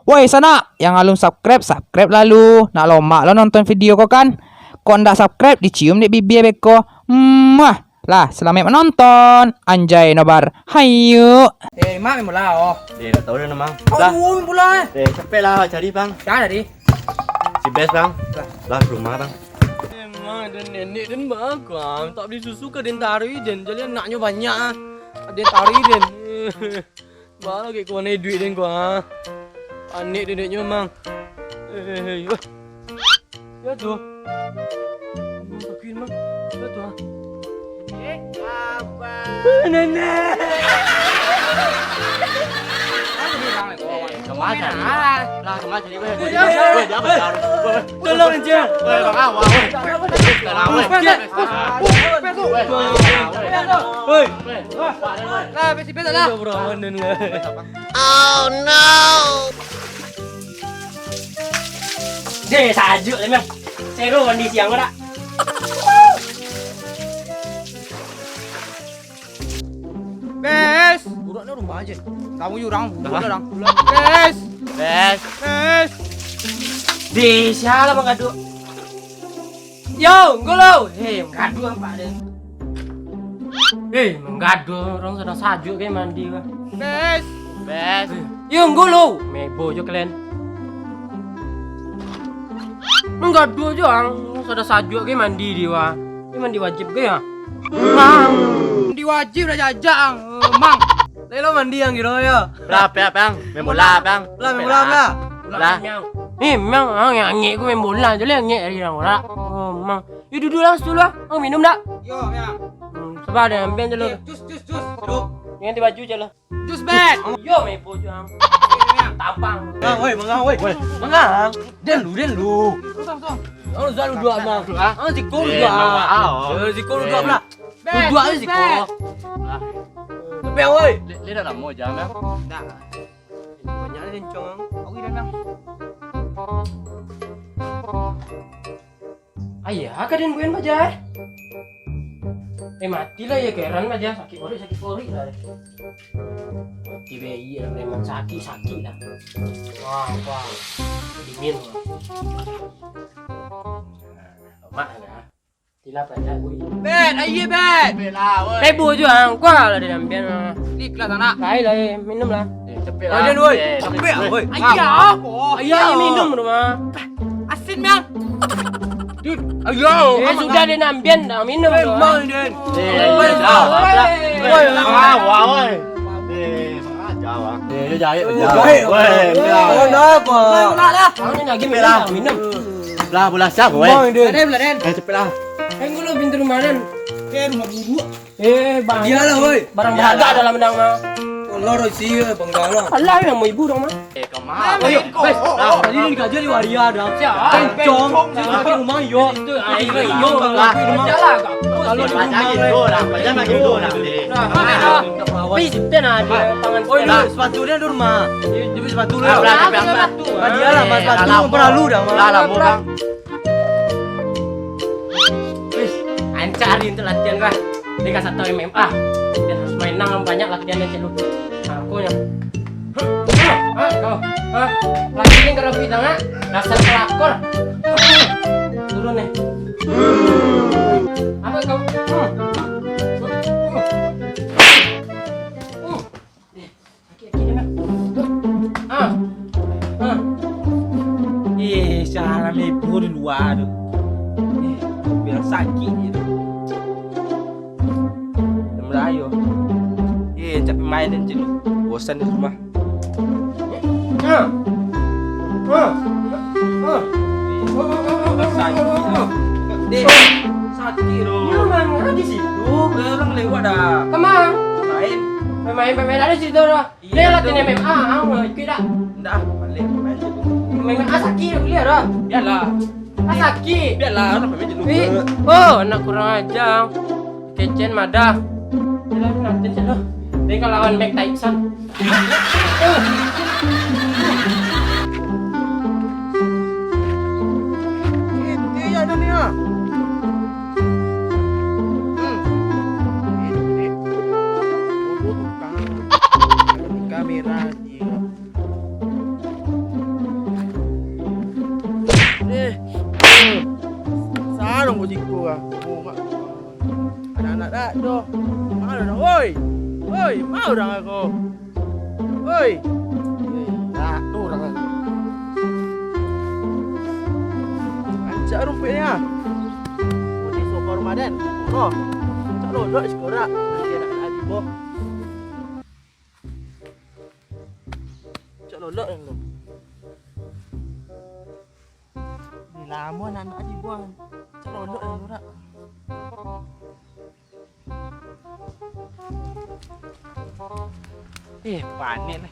Woi sana, yang alum subscribe lalu. Nak lomak lo nonton video kau kan? Kau ndak subscribe dicium di bibir beko. Lah, selamat menonton. Anjay nobar. Hayu. Mak memang lah oh. Tak tahu dah nama. Aduh, memang lah. Capek lah cari bang. Dah tadi. Si Bes bang. Lah rumah bang. Emang ada nenek dan bakal tak beli susu ke den tari den jadi anaknya banyak ah. Den tari den. Baru kayak kau naik duit den gua. Anik neneknya memang. Ya tu. Pakai memang. Ya tu. Apa? Nenek. Kemana? Lah kemana jadi gue? Tolong aja. Bang awal. Woi. Lah, besi lah. Berawan dan lah. Oh no! Dia sajuk memang. Seru mandi siang kau tak? Bes. Budak ni rumah aja. Kamu jurang, budak orang. Bes. Bes. Bes. Di siapa mengadu? Yo, ngolo. Mengadu apa dia? Mengadu orang sudah sajuk kayak mandi kah? Bes. Bes. Yo, ngolo. Mebo jo kalian. Mengadu aja orang sudah sajuk kayak mandi dia. Ini mandi wajib ke ya? Di wajib dah jajang. Mang. Lelo mandi yang gitu ya. Lah bang. Membola bang. Lah membola lah. Lah. Memang yang ngek ku membola je lah ngek dari orang. Oh, mang. You duduk lah situ lah. Oh, minum tak? Yo, ya. Sebab ada ambil je lo. Jus. Duduk. Ganti baju je lah. Jus bet. Yo, mebo je ang. Tampang. Bang, woi, mengang woi. Mengang. Den lu. Tong. Oh, zalu dua mang. Ah, ziko dua. Ziko dua pula. Bet. Dua aja ziko. Tapi woi. Lihat dah mau jangan. Dah. Banyak ada kencang. Aku dah nang. Ayah, kadin bukan baja. Matilah ya keran baja sakit pori lah. Mati bayi lah memang sakit lah. Wah. Dingin lah. Mak ada. Tilap aja gue. Bet, aye bet. Lah woi. Mebo je ang kuah lah dia ambil. Di kelas anak. Kai lah minum lah. Cepet lah. Aden, woi. Cepet lah woi. Ayah. Ayah minum rumah. Asin bang. Ayo. Sudah dia ambil dah minum. Memang dia. Woi. Jawa. Dia jahit berjaya. Woi. Kenapa? Kamu lagi minum. Lah bola siapa woi? Beladen. Cepet lah. Kan lu pintu rumah dan. Rumah buru. Bang. Iyalah woi. Barang berharga dalam mendang mah. Loro sih penggalang. Allah yang mau ibu dong mah. Kemana? Ayo, bes. Tadi ni dikaji di waria dah. Kencong. Di rumah yo. Itu yo lah. Jalan. Kalau di rumah itu lah, jangan lagi itu lah. Piste na dia tangan. Oh ini sepatu dia di rumah. Jadi sepatu lu. Dia lah mas sepatu perlu dah. Lah mau bang. Ancarin tuh latihan kah? Dia kan satu MMA. Dia harus main nang banyak latihan yang celu. Aku yang. Kau. Lagi ini kalau kita nggak dasar pelakor. Turun nih. Apa kau? Cara mebo di luar tu. Biar sakit je. Melayu. Tapi main je lu. Bosan di rumah. Sakit tu. Ya mana di situ? Orang lewat dah. Kemang. Main. Main ada situ dah. Dia latihan MMA, kita. Dah, balik main je. MMA sakit lihat dah. Biarlah. Sakit. Biarlah orang main je lu. Oh, anak kurang ajar. Kecen madah. Jalan nanti celah. Dia kalau lawan Mike Tyson. Ini ya dunia. Kamera. Mau jiku ah. Oh, mak. Anak-anak dah doh. Mau dah, woi. Woi, mau dah aku. Woi. Dah, tu dah. Acak rumputnya. Di sofa Ramadan. Oh. Tak lodok sekorak. Nanti nak lagi boh. Cak lodok yang tu. Ni lama nak dibuang. Cak lodok yang tu nak. Panik ni.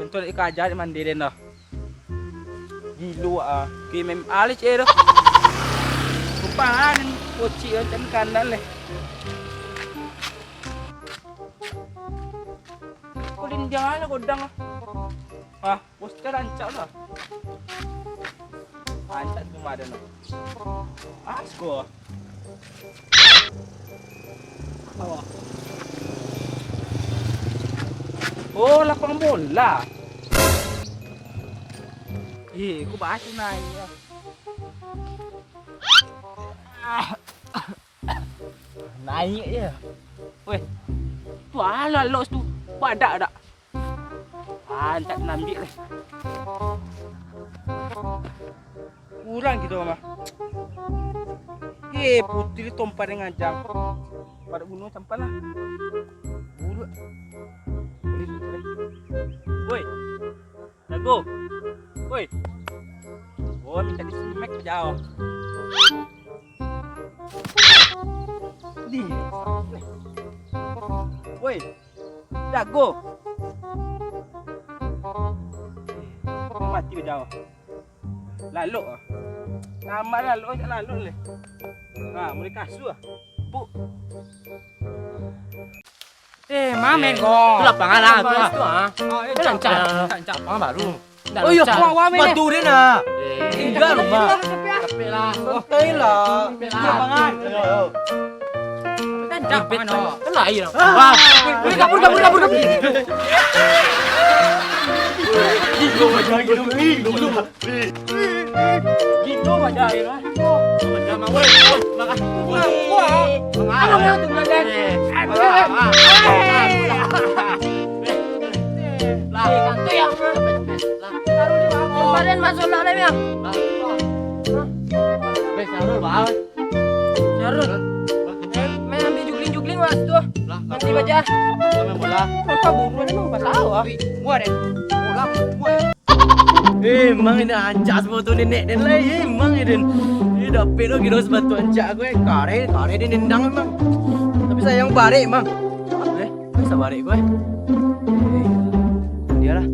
Untuk ikan ajar mandi dia dah. Gila ah. Kimi alis eh dah. Kupangan poci macam kanan leh. Kulin jangan lah godang ah. Ah, poster rancak lah. Rancak tu mana nak? Ah, skor. Awak. Oh, lapang bola. Aku bahas naik ya. Naik je. Weh. Tu ala los tu. Badak dak. Tak nak ambil leh. Kurang gitu mah. Putri tompa dengan jam. Pada gunung sampai lah. Bulu. Woi. Jago. Woi. Oh, minta di smack jauh. Di. Woi. Jago. Mati jauh. Lalu ah. Nama lalu tak lalu leh. Ha, mulai kasu ah. Bu. Mamen kau. Tu lapangan lah tu lah. Tu ah. Cancak lapangan baru. Oh iya, batu dia nak. Tinggal rumah. Capek lah. Okey lah. Lapangan. Cancak lapangan oh. Kan lain lah. Wah. Kabur. Gitu aja air lah. Jangan woi. Makan. Apa tu Bladen? Lah, kantu yang. Taruh di bawah. Badan masuk dalam ya. Sarul bal. Syarul. Main ambil jugling mas tu. Nanti baca. Main bola. Kau buru ni mau pasal ah. Muat eh. Bola muat. Emang ini ancak sepatu nenek dan lain. Emang ini. Ini dapat lo kira sepatu ancak gue. Kare dia nendang emang. Tapi sayang balik emang. Bisa balik gue. Dia lah.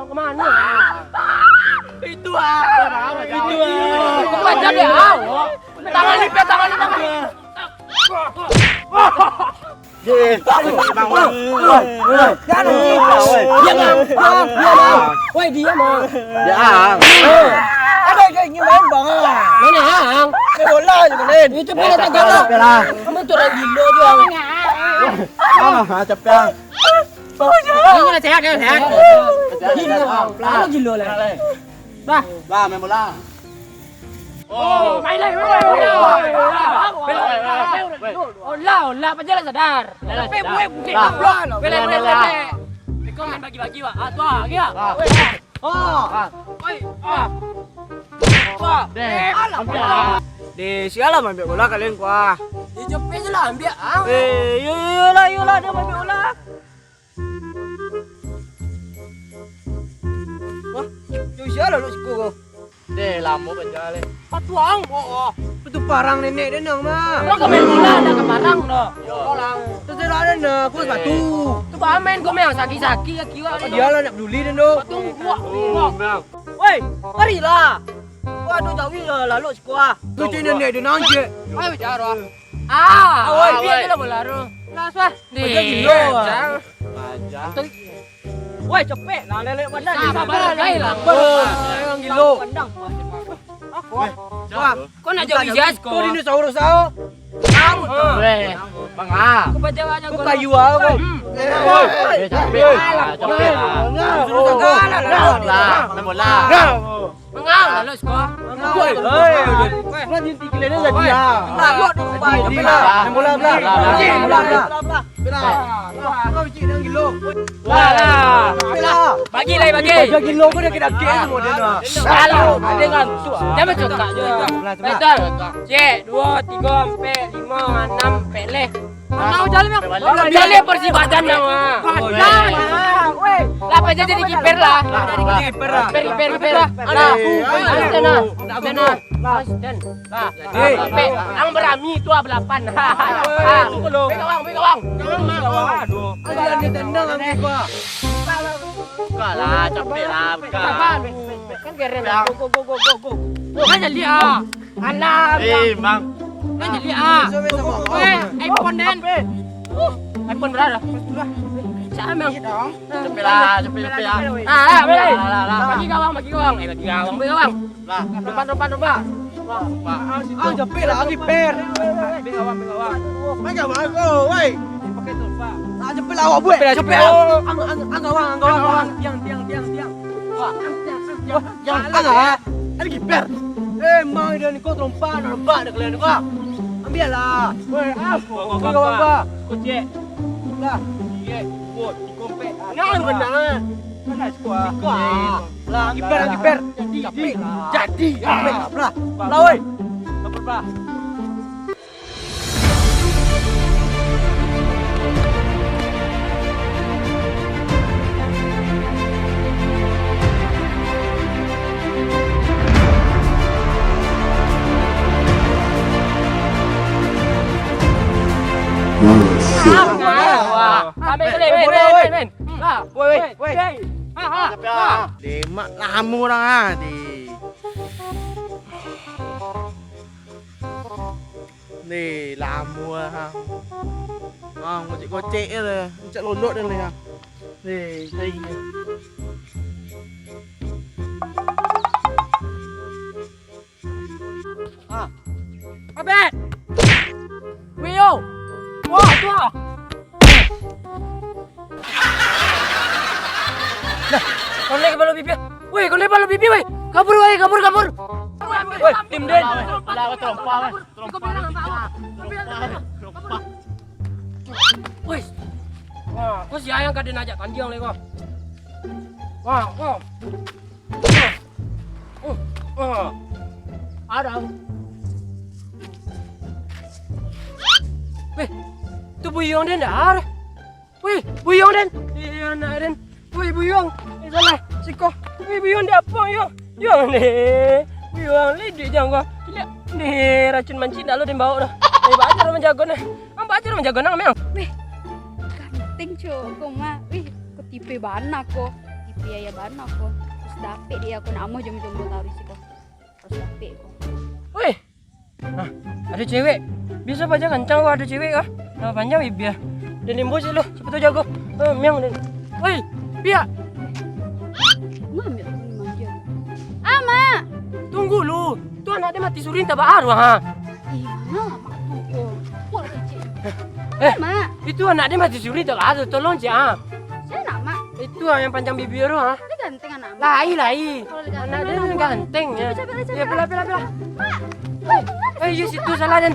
Kemana? Itu ah. Baca dia. Tangan ni. Woi dia mah. Ada kayak main bang. Mana hang? Main bola je main. Itu pula tak galau. Kamu tu orang gila je. Capek. Ini nak sehat. Gila. Apa gila lah. Lah main bola. Oh, main lah. Olah, pajalah sadar. Boleh. Kau main bagi-bagi wah. Tu ah, dia. Di sialah main bola kalian kuah. Dia cepet je lah ambil. Yolah dia main bola. Wah, yo sialah lu siku. Deh lama baca le. Patuang. Itu parang nenek dia nang mah. Kau kau main bola dah ke barang dah. Orang. Terserah dia nak, aku sepatu. Tu bah main kau main saki-saki ya kiwa. Dia lah nak peduli dia tu. Patu buah. Woi, marilah. Waduh jauh lah lalu sekolah. Tu nenek dia nang je. Ayo bicara. Woi, biar kita berlaru. Nasa. Di. Gilo. Aja. Woi, cepet. Nah, lele pandang. Sabar guys lah. Yang gilo. Pandang. Wah, Kau nak jauh jas Kau kau. dinosaurus tau. weh, Bang A. Kau baca aja Kau kau. kayu aku. Capek lah. Main bola. Mengang lalu kau. Lanjut tikilnya jadi ya. Jadi lah. Bola belah. Kau biji dengan gilo. Bagi lah bagi. Jaga gilo kau dah kena game semua dia nak. Salah. Ada ngantuk. Jangan cakap je. Betul. Cek 2 3 4 5 6 peleh. Mau jalan yang. Jalan persibatan nama. Apa jadi kiper lah. Kiper lah. Kiper. Sana. Ang berami tu belapan. Pegang. Ada dia tendang aku kau. Buka lah, capek lah. Buka. Kan keren. Go. Kan jadi ah. Alam. Bang. Kan jadi ah. iPhone den. iPhone berapa? Sama. Capek lah. Bagi gawang. Bagi gawang. Lah. Depan. Japek lah kiper. Bengawang. Main gawang aku, woi. Pakai tu, Pak. Japek lah awak buat. Japek. Gawang. Tiang. Yang ada. Ada kiper. Mau dia ni kau terompak dah kalian kau. Ambil lah. Woi, aku. Gawang kau. Kucing. Lah. Ye, buat dikompek. Jangan benar. Mana skuad? Lah, kiper. Jadi. Lah. Lah, woi. Lah. Sampai boleh, men. Lah. Woi. Capek lah. Di mak lama orang ah di. Ni lama ha. Gocek je lah. Cak lolok dah lah. Ni, saya. Abet. Wio. Wah, tu ah. Kau naik balon pipi. Woi, kau naik balon pipi, woi. Kabur. Woi, tim Den. Lah, terompak. Woi. Wah, kau si ayang kadang ajak kandiang lagi kau. Wah. Ada. Weh, tu buyong Den dah. Weh, buyong Den. Iya nak Den. Weh, buyong. Salah. Siko. Weh, buyong dia apa yo? Yo ni. Buyong ledek jang kau. Lihat. Ni racun mancing dah lo Den bawa dah. Ni baca menjaga ni. Am baca menjaga nang memang. Wih, ganteng cok, mah. Wih, aku tipe bana ko. Tipe ayah bana ko. Terus dapet dia aku nak mau jom-jom tahu sih ko. Terus dapet ko. Weh. Nah, ada cewek. Biasa baca kencang kau ada cewek kah? Nama panjang biar. Dan limbo sih lo. Siapa tahu jago. Miang Den. Woi, biar. Ngambil aku ni manja. Ama. Tunggu lu. Tu anak dia mati suri tak baru ha. Iya, mak ko. Kuat kecil. Ma, Itu anak dia mati suri tak baru. Tolong je ha. saya nak mak. Itu yang panjang bibir tu ha. Dia ganteng anak mak. Lai. Kalau dia Anak dia ganteng, ganteng ya. Coba. Ya pela. You situ salah Dan.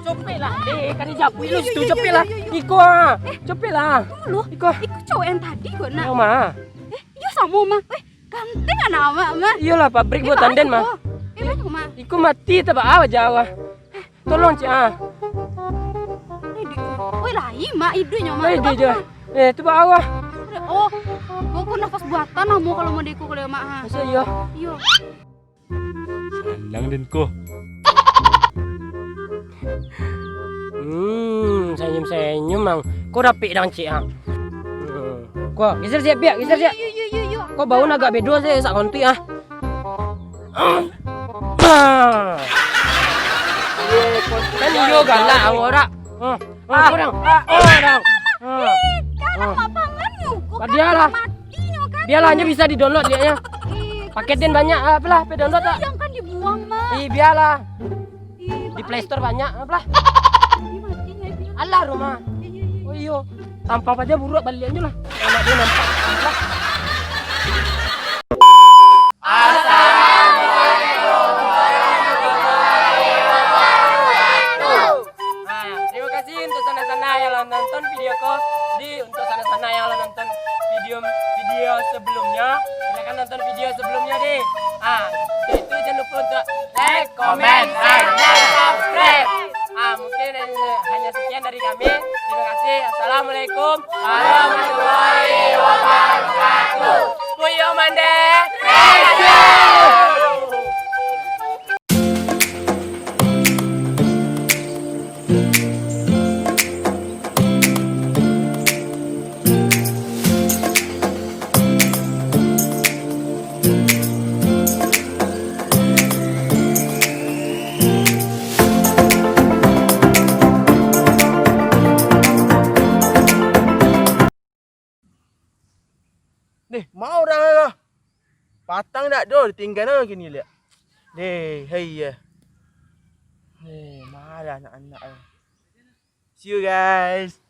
Cepet lah. Kan dia japu lu situ cepet lah. Iko ha. Cepet lah. Lu, Iko. ikut cowok yang tadi ko nak. Yang mana? Iya sama mak. Wih, ganteng anak mak, mak. Iyalah pabrik buatan Den mah. Banyak mak. Iku mati tak apa jauh. Tolong cik ah. Wih, lahi mak hidupnya mak. Baik dia. Tu bawah. Oh, kau nafas buatan kamu kalau mau diku kalau mak ha. Masa iya. Iya. Salang Den ko. Senyum mang. Kau dapik dengan cik ah. Kau geser siap biak, geser siap. Yo. Kau bau agak bedo saya sak konti ah. Kan galak kamu ora. Orang. Orang. Kalau papangan nyukup Dialah. mati nyo kan. Biarlah hanya bisa di-download dia. Paketin banyak apalah, pe download tak. Yang kan dibuang mah. Biarlah. Ih, Di Play Store banyak apalah. matinya itu. Alah rumah. Oh iyo. Tampang aja buruk balian aja lah. Enak dia nampak. Apalah. Terima kasih untuk sana-sana yang nonton videoku. Jadi untuk sana-sana yang nonton video sebelumnya, silakan nonton video sebelumnya deh. Itu jangan lupa untuk like, comment, dan subscribe. Mungkin hanya sekian dari kami. Terima kasih. Assalamualaikum warahmatullahi wabarakatuh. Puyo mande. Thank you. Nih, mau dah lah. Patang dak do, tinggal dah gini lihat. Nih, hey ya. Nih, marah anak-anak. See you guys.